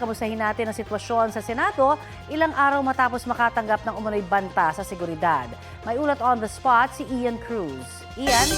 kamustahin natin ang sitwasyon sa Senado ilang araw matapos makatanggap ng umunoy banta sa seguridad. May ulat on the spot si Ian Cruz. Ian?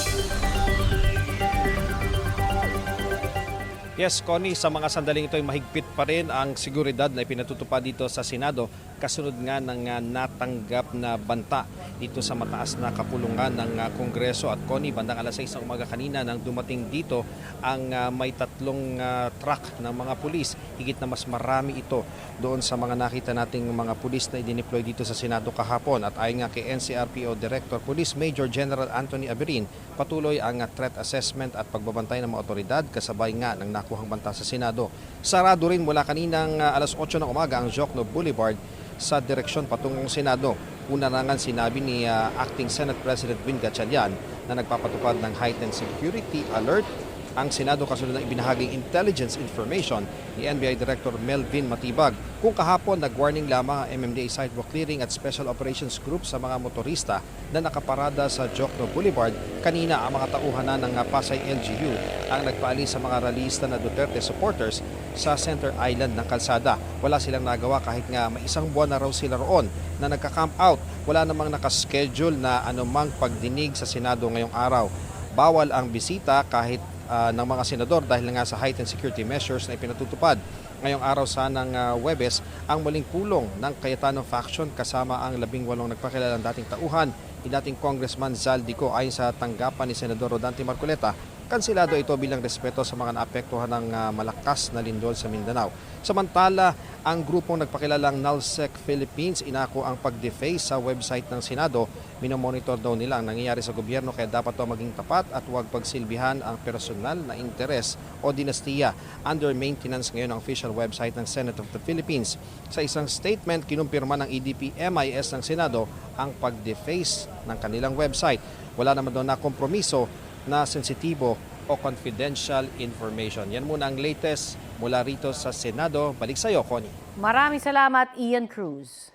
Yes, Connie, sa mga sandaling ito ay mahigpit pa rin ang seguridad na ipinatutupad dito sa Senado kasunod nga ng natanggap na banta dito sa mataas na kapulungan ng Kongreso. At Connie, bandang alas 6 ng umaga kanina nang dumating dito ang may tatlong truck ng mga pulis. Higit na mas marami ito doon sa mga nakita nating mga pulis na idineploy dito sa Senado kahapon. At ayon nga kay NCRPO Director Police Major General Anthony Aberin, patuloy ang threat assessment at pagbabantay ng mga otoridad kasabay nga ng nakuhang banta sa Senado. Sarado rin mula kaninang alas 8 ng umaga ang Jokno Boulevard sa direksyon patungong Senado. Una na nga sinabi ni Acting Senate President Win Gatchalian na nagpapatupad ng heightened security alert ang Senado kasunod ng ibinahaging intelligence information ni NBI Director Melvin Matibag. Kung kahapon nag-warning lamang ang MMDA Sidewalk Clearing at Special Operations Group sa mga motorista na nakaparada sa Jokno Boulevard, kanina ang mga tauhan na ng Pasay LGU ang nagpaalis sa mga rallyista na Duterte supporters sa Center Island ng kalsada. Wala silang nagawa kahit nga may isang buwan na raw sila roon na nagka-camp out. Wala namang nakaschedule na anumang pagdinig sa Senado ngayong araw. Bawal ang bisita kahit ng mga senador dahil nga sa heightened security measures na ipinatutupad. Ngayong araw sanang Huwebes, ang muling pulong ng Cayetano faction kasama ang 18 nagpakilalang dating tauhan ni dating Congressman Zal Dico ayon sa tanggapan ni Senador Rodante Marcoleta. Kansilado ito bilang respeto sa mga naapektuhan ng malakas na lindol sa Mindanao. Samantala, ang grupong nagpakilalang NALSEC Philippines inako ang pag-deface sa website ng Senado. Minomonitor daw nila ang nangyayari sa gobyerno kaya dapat ito maging tapat at huwag pagsilbihan ang personal na interes o dinastiya. Under maintenance ngayon ang official website ng Senate of the Philippines. Sa isang statement, kinumpirma ng EDP-MIS ng Senado ang pag-deface ng kanilang website. Wala naman doon na kompromiso na sensitibo o confidential information. Yan muna ang latest mula rito sa Senado. Balik sa iyo, Connie. Maraming salamat, Ian Cruz.